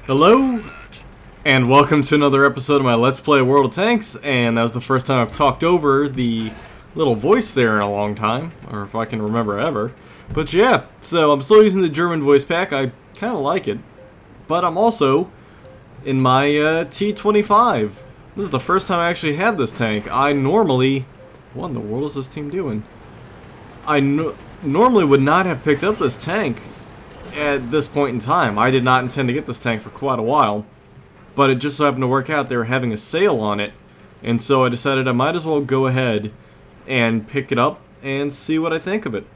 Hello, and welcome to another episode of my Let's Play World of Tanks, and that was the first time I've talked over the little voice there in a long time, or if I can remember ever. But yeah, so I'm still using the German voice pack. I kind of like it, but I'm also in my T25. This is the first time I actually had this tank. I normally... What in the world is this team doing? I normally would not have picked up this tank at this point in time. I did not intend to get this tank for quite a while, but it just so happened to work out they were having a sale on it, and so I decided I might as well go ahead and pick it up and see what I think of it.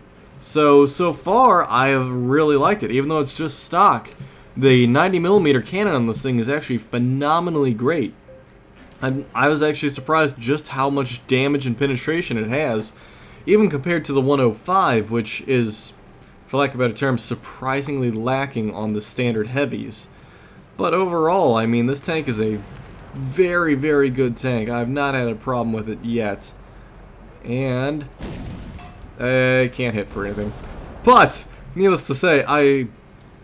So far I have really liked it, even though it's just stock. The 90mm cannon on this thing is actually phenomenally great. I was actually surprised just how much damage and penetration it has, even compared to the 105, which is, for lack of a better term, surprisingly lacking on the standard heavies. But overall, I mean, this tank is a very, very good tank. I've not had a problem with it yet. And I can't hit for anything. But, needless to say, I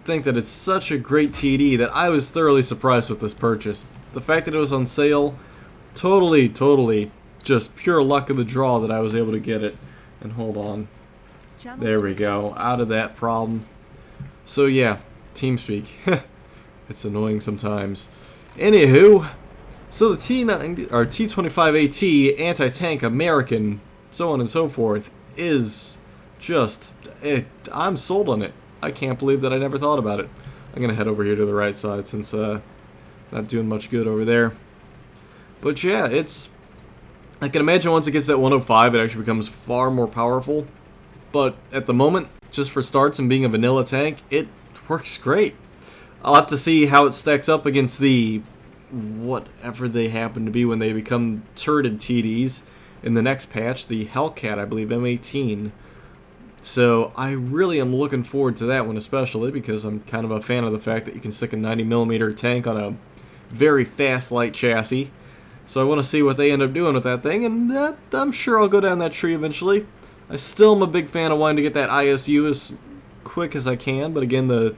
think that it's such a great TD that I was thoroughly surprised with this purchase. The fact that it was on sale, totally just pure luck of the draw that I was able to get it. And hold on. There we go, out of that problem. So yeah, TeamSpeak. It's annoying sometimes. Anywho, so the T9 or T25AT anti-tank American, so on and so forth, is just I'm sold on it. I can't believe that I never thought about it. I'm gonna head over here to the right side since not doing much good over there. But yeah, I can imagine once it gets that 105, it actually becomes far more powerful. But at the moment, just for starts and being a vanilla tank, it works great. I'll have to see how it stacks up against the whatever they happen to be when they become turreted TDs in the next patch, the Hellcat, I believe, M18. So I really am looking forward to that one especially because I'm kind of a fan of the fact that you can stick a 90mm tank on a very fast light chassis. So I want to see what they end up doing with that thing, and I'm sure I'll go down that tree eventually. I still am a big fan of wanting to get that ISU as quick as I can, but again, the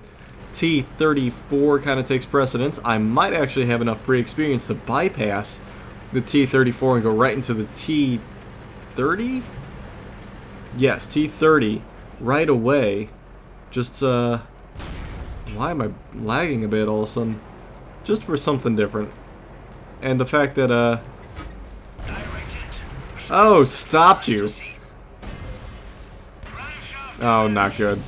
T34 kind of takes precedence. I might actually have enough free experience to bypass the T34 and go right into the T30? Yes, T30 right away. Just, why am I lagging a bit all of a sudden? Just for something different. And the fact that, oh, stopped you. Oh, not good.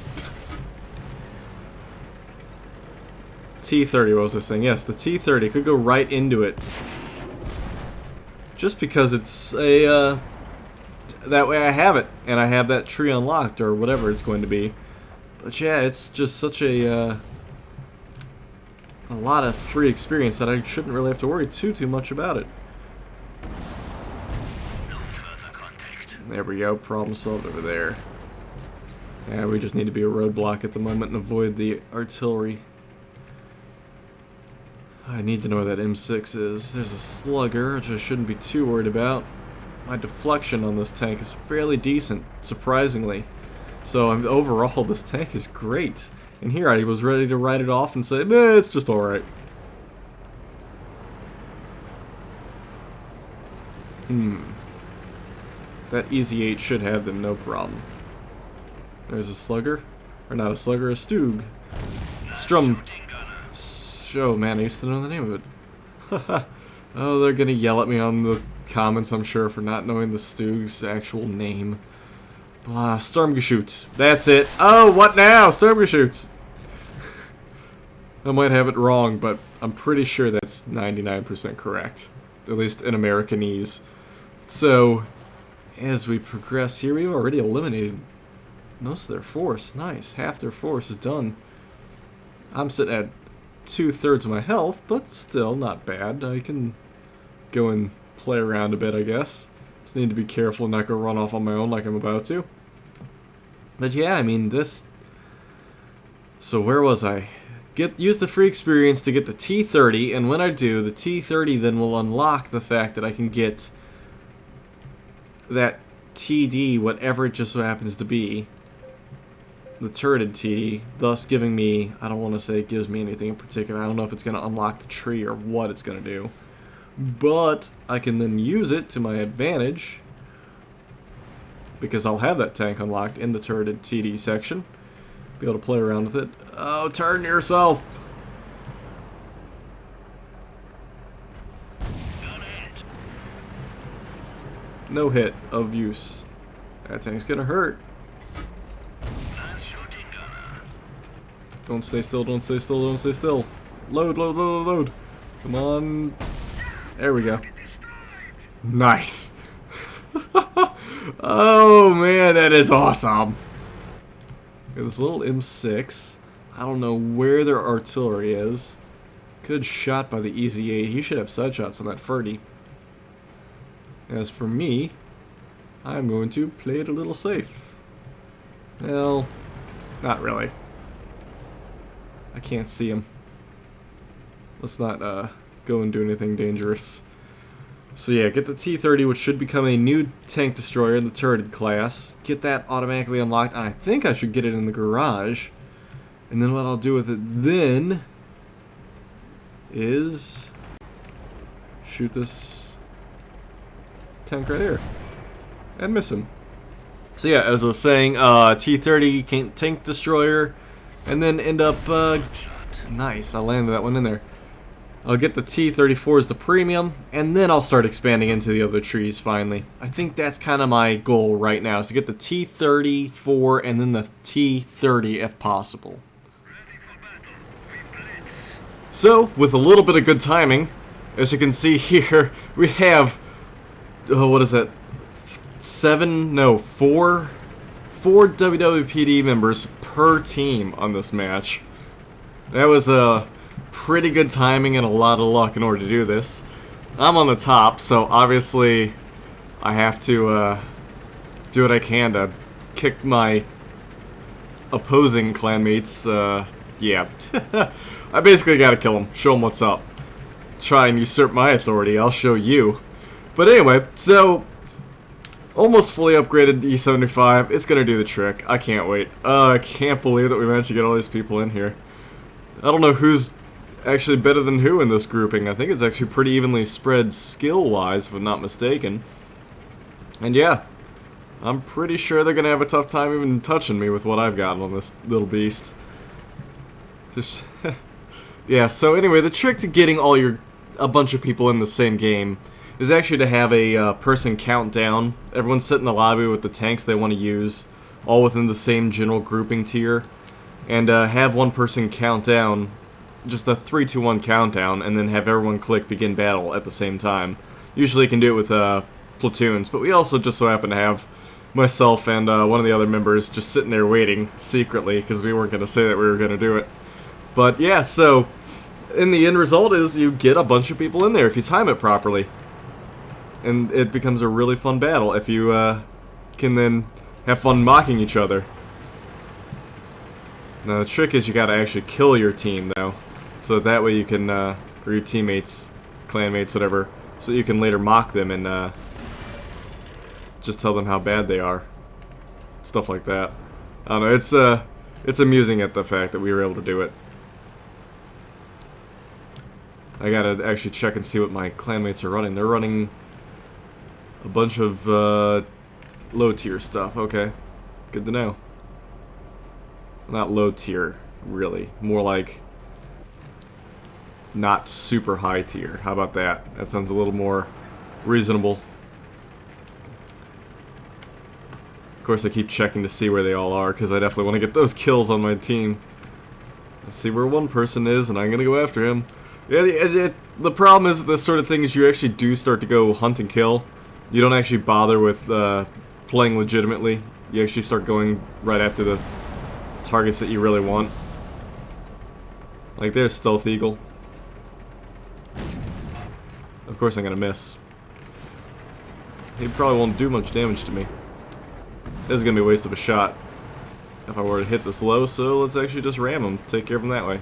T30, what was I saying? Yes, the T30 could go right into it. Just because it's a, that way I have it, and I have that tree unlocked, or whatever it's going to be. But yeah, it's just such a lot of free experience that I shouldn't really have to worry too much about it. There we go, problem solved over there. Yeah, we just need to be a roadblock at the moment and avoid the artillery. I need to know where that M6 is. There's a slugger, which I shouldn't be too worried about. My deflection on this tank is fairly decent, surprisingly. So overall, this tank is great. And here I was ready to write it off and say, eh, it's just alright. That Easy 8 should have them, no problem. There's a slugger. Or not a slugger, a Stug. Strum. Oh man, I used to know the name of it. Oh, they're gonna yell at me on the comments, I'm sure, for not knowing the Stug's actual name. Blah, Sturmgeschütz. That's it. Oh, what now? Sturmgeschütz. I might have it wrong, but I'm pretty sure that's 99% correct. At least in Americanese. So, as we progress here, we've already eliminated most of their force. Nice. Half their force is done. I'm sitting at 2/3 of my health, but still not bad. I can go and play around a bit, I guess. Just need to be careful and not go run off on my own like I'm about to. But yeah, I mean, this... So where was I? Use the free experience to get the T30, and when I do, the T30 then will unlock the fact that I can get that TD, whatever it just so happens to be. the turreted TD, thus giving me, I don't want to say it gives me anything in particular. I don't know if it's going to unlock the tree or what it's going to do. But I can then use it to my advantage, because I'll have that tank unlocked in the turreted TD section. Be able to play around with it. Oh, turn yourself! No hit of use. That tank's gonna hurt. Don't stay still, don't stay still, don't stay still. Load, load, load, load. Come on. There we go. Nice. Oh man, that is awesome. Got this little M6. I don't know where their artillery is. Good shot by the Easy 8. He should have side shots on that Ferdy. As for me, I'm going to play it a little safe. Well, not really. I can't see him. Let's not go and do anything dangerous. So yeah, get the T-30, which should become a new tank destroyer in the turreted class. Get that automatically unlocked. I think I should get it in the garage. And then what I'll do with it then is shoot this tank right here and miss him. So yeah, as I was saying, T-30 tank destroyer, and then end up nice. I landed that one in there. I'll get the T-34 as the premium, and then I'll start expanding into the other trees finally. I think that's kind of my goal right now, is to get the T-34 and then the T-30 if possible. So, with a little bit of good timing, as you can see here, we have, what is that? Four WWPD members per team on this match. That was a pretty good timing and a lot of luck in order to do this. I'm on the top, so obviously I have to do what I can to kick my opposing clanmates. Yeah. I basically gotta kill them, show them what's up. Try and usurp my authority, I'll show you. But anyway, so almost fully upgraded E75. It's gonna do the trick. I can't wait. I can't believe that we managed to get all these people in here. I don't know who's actually better than who in this grouping. I think it's actually pretty evenly spread skill-wise, if I'm not mistaken. And yeah, I'm pretty sure they're gonna have a tough time even touching me with what I've got on this little beast. Yeah, so anyway, the trick to getting a bunch of people in the same game is actually to have a person count down. Everyone sit in the lobby with the tanks they want to use, all within the same general grouping tier, and have one person count down, just a 3, 2, 1 countdown, and then have everyone click begin battle at the same time. Usually you can do it with platoons, but we also just so happen to have myself and one of the other members just sitting there waiting secretly, because we weren't going to say that we were going to do it. But yeah, so in the end result is you get a bunch of people in there if you time it properly. And it becomes a really fun battle if you can then have fun mocking each other. Now the trick is you gotta actually kill your team though, so that way you can, or your teammates, clanmates, whatever, so you can later mock them and just tell them how bad they are. Stuff like that. I don't know, it's amusing at the fact that we were able to do it. I gotta actually check and see what my clanmates are running. They're running a bunch of low tier stuff. Okay, good to know. Not low tier, really. More like not super high tier. How about that? That sounds a little more reasonable. Of course, I keep checking to see where they all are, because I definitely want to get those kills on my team. Let's see where one person is, and I'm gonna go after him. Yeah, the problem is with this sort of thing is you actually do start to go hunt and kill. You don't actually bother with playing legitimately. You actually start going right after the targets that you really want. Like there's Stealth Eagle. Of course I'm gonna miss. He probably won't do much damage to me. This is gonna be a waste of a shot if I were to hit this low, so let's actually just ram him. Take care of him that way.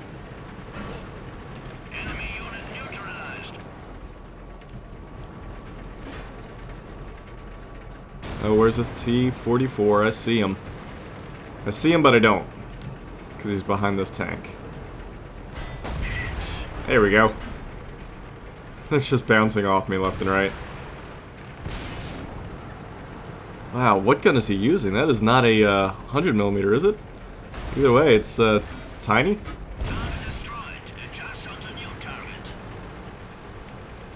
Oh, where's this T-44? I see him. I see him, but I don't. Because he's behind this tank. There we go. They're just bouncing off me left and right. Wow, what gun is he using? That is not a 100mm, is it? Either way, it's tiny.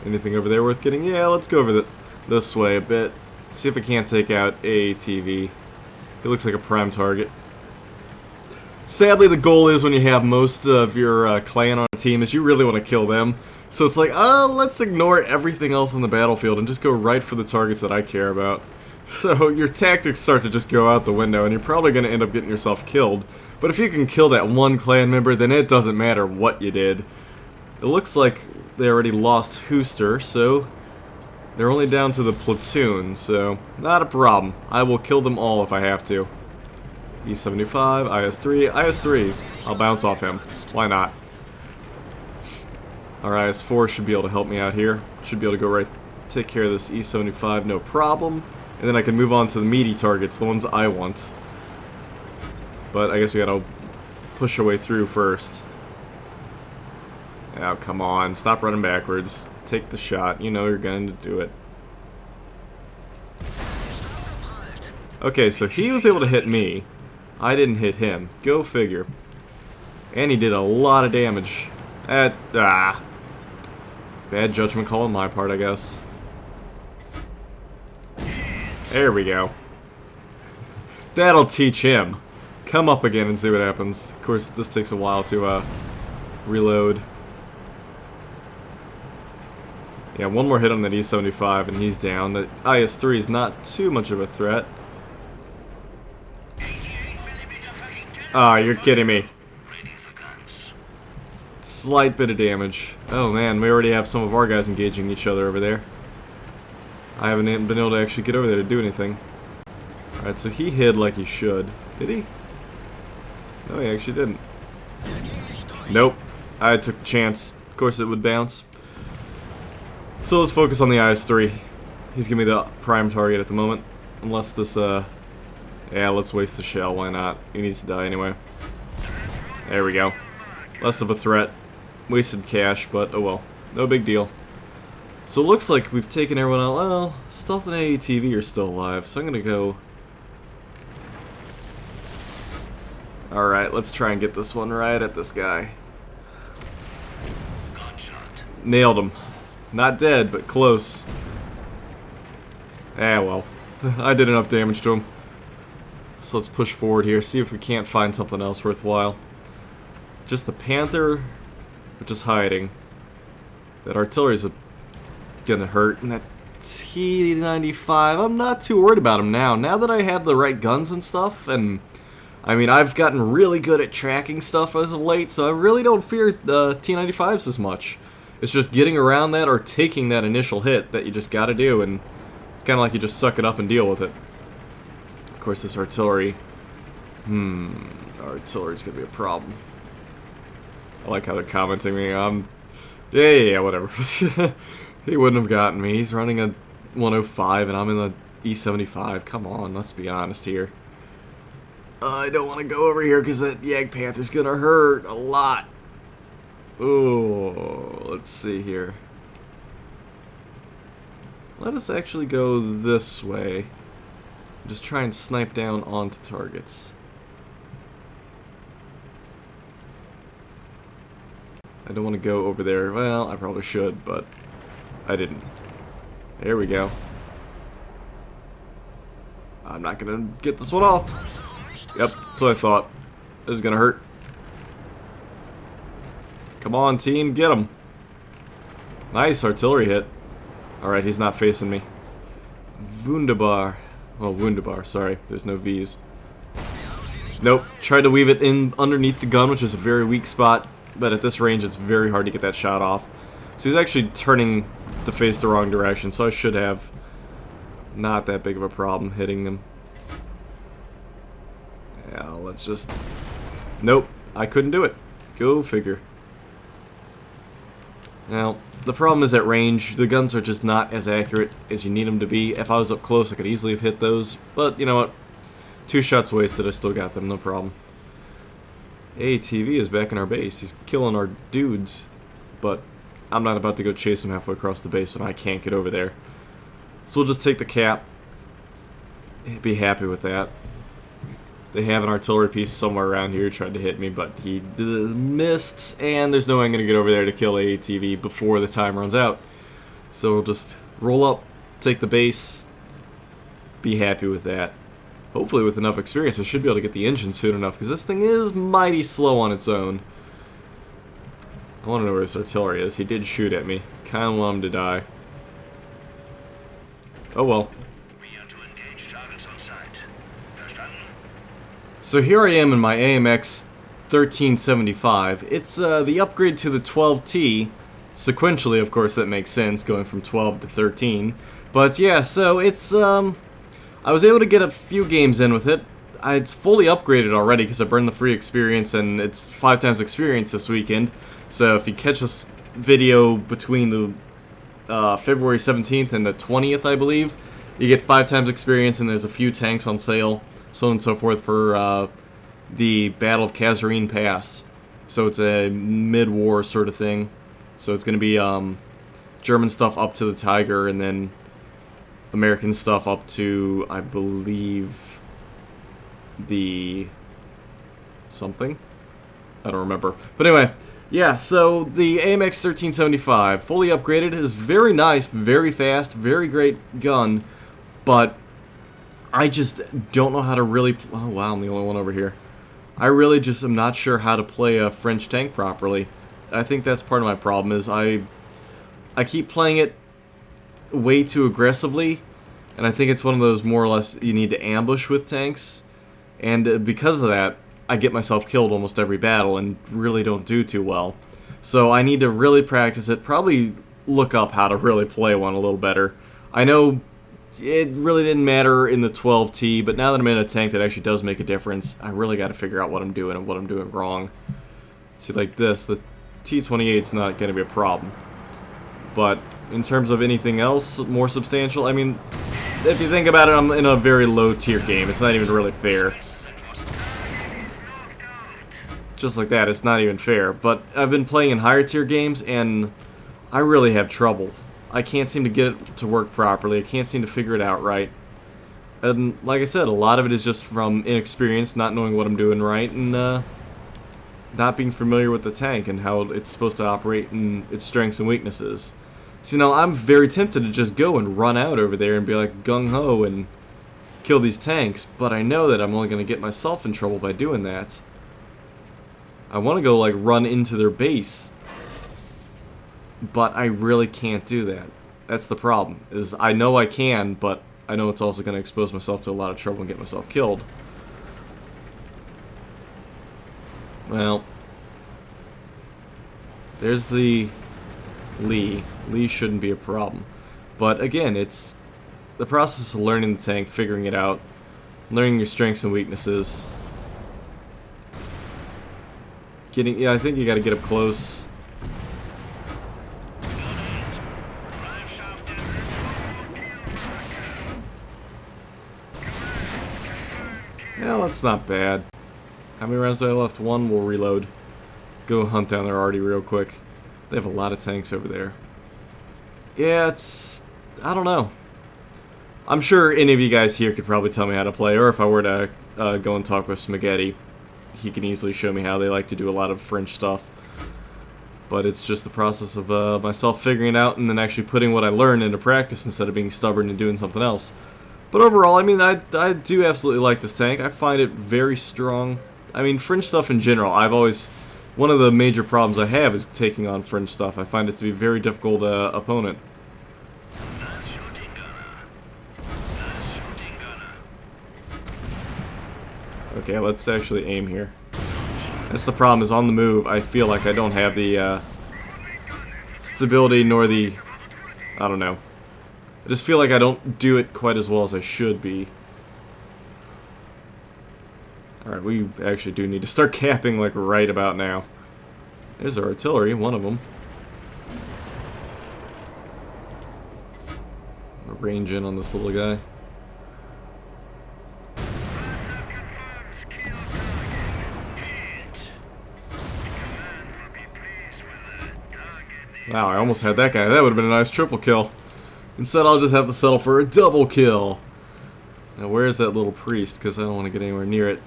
Anything over there worth getting? Yeah, let's go over this way a bit. See if I can't take out ATV. He looks like a prime target. Sadly, the goal is when you have most of your clan on a team is you really want to kill them. So it's like, let's ignore everything else on the battlefield and just go right for the targets that I care about. So your tactics start to just go out the window, and you're probably going to end up getting yourself killed. But if you can kill that one clan member, then it doesn't matter what you did. It looks like they already lost Hooster, so they're only down to the platoon, so not a problem. I will kill them all if I have to. E75, IS-3, IS-3. I'll bounce off him. Why not? Our IS-4 should be able to help me out here. Should be able to go right, take care of this E75, no problem. And then I can move on to the meaty targets, the ones I want. But I guess we gotta push our way through first. Now, come on, stop running backwards. Take the shot. You know you're going to do it. Okay, so he was able to hit me. I didn't hit him. Go figure. And he did a lot of damage. Bad judgment call on my part, I guess. There we go. That'll teach him. Come up again and see what happens. Of course, this takes a while to reload. Yeah, one more hit on that E75 and he's down. The IS-3 is not too much of a threat. Ah, you're kidding me. Slight bit of damage. Oh man, we already have some of our guys engaging each other over there. I haven't been able to actually get over there to do anything. Alright, so he hid like he should. Did he? No, he actually didn't. Nope. I took the chance. Of course it would bounce. So let's focus on the IS-3. He's giving me the prime target at the moment. Unless this, yeah, let's waste the shell. Why not? He needs to die anyway. There we go. Less of a threat. Wasted cash, but oh well. No big deal. So it looks like we've taken everyone out. Well, Stealth and ATV are still alive, so I'm gonna go... Alright, let's try and get this one right at this guy. Nailed him. Not dead, but close. Ah, well. I did enough damage to him. So let's push forward here, see if we can't find something else worthwhile. Just the Panther, or just hiding. That artillery's gonna hurt, and that T95, I'm not too worried about him now. Now that I have the right guns and stuff, and I mean, I've gotten really good at tracking stuff as of late, so I really don't fear the T95s as much. It's just getting around that or taking that initial hit that you just gotta do, and it's kind of like you just suck it up and deal with it. Of course, this artillery... artillery's gonna be a problem. I like how they're commenting me. Yeah, whatever. He wouldn't have gotten me. He's running a 105 and I'm in the E75. Come on, let's be honest here. I don't want to go over here because that Yag Panther's gonna hurt a lot. Oh, let's see here. Let us actually go this way. Just try and snipe down onto targets. I don't want to go over there. Well, I probably should, but I didn't. There we go. I'm not gonna get this one off. Yep, that's what I thought. This is gonna hurt. Come on, team, get him. Nice artillery hit. Alright, he's not facing me. Wunderbar. Well, Wunderbar, sorry. There's no V's. Nope. Tried to weave it in underneath the gun, which is a very weak spot. But at this range, it's very hard to get that shot off. So he's actually turning to face the wrong direction, so I should have not that big of a problem hitting him. Yeah, let's just... Nope, I couldn't do it. Go figure. Now, the problem is at range, the guns are just not as accurate as you need them to be. If I was up close, I could easily have hit those, but you know what? 2 shots wasted, I still got them, no problem. ATV is back in our base. He's killing our dudes, but I'm not about to go chase him halfway across the base when I can't get over there. So we'll just take the cap. Be happy with that. They have an artillery piece somewhere around here tried to hit me, but he missed, and there's no way I'm going to get over there to kill ATV before the time runs out. So we'll just roll up, take the base, be happy with that. Hopefully with enough experience I should be able to get the engine soon enough, because this thing is mighty slow on its own. I want to know where this artillery is. He did shoot at me. Kind of want him to die. Oh well. So here I am in my AMX 1375. It's the upgrade to the 12T. Sequentially, of course, that makes sense, going from 12 to 13. But yeah, so it's I was able to get a few games in with it. It's fully upgraded already because I burned the free experience, and it's 5 times experience this weekend. So if you catch this video between the February 17th and the 20th, I believe, you get 5 times experience, and there's a few tanks on sale, so on and so forth, for the Battle of Kasserine Pass. So it's a mid-war sort of thing. So it's going to be German stuff up to the Tiger, and then American stuff up to, I believe, the something? I don't remember. But anyway, yeah, so the AMX 1375, fully upgraded, is very nice, very fast, very great gun, but I just don't know how to really... Oh, wow, I'm the only one over here. I really just am not sure how to play a French tank properly. I think that's part of my problem, is I keep playing it way too aggressively, and I think it's one of those more or less you need to ambush with tanks, and because of that, I get myself killed almost every battle and really don't do too well. So I need to really practice it, probably look up how to really play one a little better. I know it really didn't matter in the 12T, but now that I'm in a tank that actually does make a difference, I really got to figure out what I'm doing and what I'm doing wrong. See, like this, the T-28's not going to be a problem. But in terms of anything else more substantial, I mean, if you think about it, I'm in a very low tier game. It's not even really fair. Just like that, it's not even fair. But I've been playing in higher tier games, and I really have trouble. I can't seem to get it to work properly. I can't seem to figure it out right. And like I said, a lot of it is just from inexperience, not knowing what I'm doing right, and not being familiar with the tank and how it's supposed to operate and its strengths and weaknesses. So, you know, I'm very tempted to just go and run out over there and be like gung-ho and kill these tanks, but I know that I'm only going to get myself in trouble by doing that. I want to go, like, run into their base, but I really can't do that. That's the problem, is I know I can, but I know it's also going to expose myself to a lot of trouble and get myself killed. Well, there's the Lee. Lee shouldn't be a problem. But again, it's the process of learning the tank, figuring it out, learning your strengths and weaknesses. Yeah, I think you got to get up close. Well, that's not bad. How many rounds do I left? 1, we'll reload. Go hunt down there already real quick. They have a lot of tanks over there. Yeah, it's... I don't know. I'm sure any of you guys here could probably tell me how to play, or if I were to go and talk with Spaghetti, he can easily show me how. They like to do a lot of French stuff. But it's just the process of myself figuring it out and then actually putting what I learned into practice instead of being stubborn and doing something else. But overall, I mean, I do absolutely like this tank. I find it very strong. I mean, French stuff in general, I've always... One of the major problems I have is taking on French stuff. I find it to be a very difficult opponent. Okay, let's actually aim here. That's the problem, is on the move, I feel like I don't have the stability nor the... I don't know. I just feel like I don't do it quite as well as I should be. Alright, we actually do need to start capping, like, right about now. There's our artillery, one of them. Range in on this little guy. Wow, I almost had that guy. That would have been a nice triple kill. Instead, I'll just have to settle for a double kill. Now, where is that little priest? Because I don't want to get anywhere near it.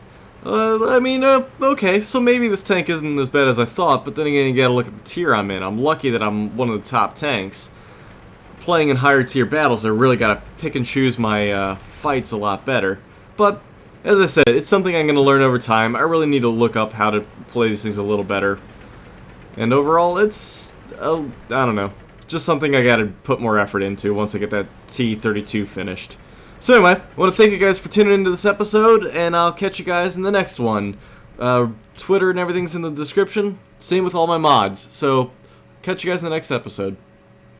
Okay, so maybe this tank isn't as bad as I thought, but then again, you gotta look at the tier I'm in. I'm lucky that I'm one of the top tanks. Playing in higher tier battles, I really gotta pick and choose my fights a lot better. But, as I said, it's something I'm gonna learn over time. I really need to look up how to play these things a little better. And overall, it's, I don't know, just something I gotta put more effort into once I get that T32 finished. So anyway, I want to thank you guys for tuning into this episode, and I'll catch you guys in the next one. Twitter and everything's in the description. Same with all my mods. So, catch you guys in the next episode.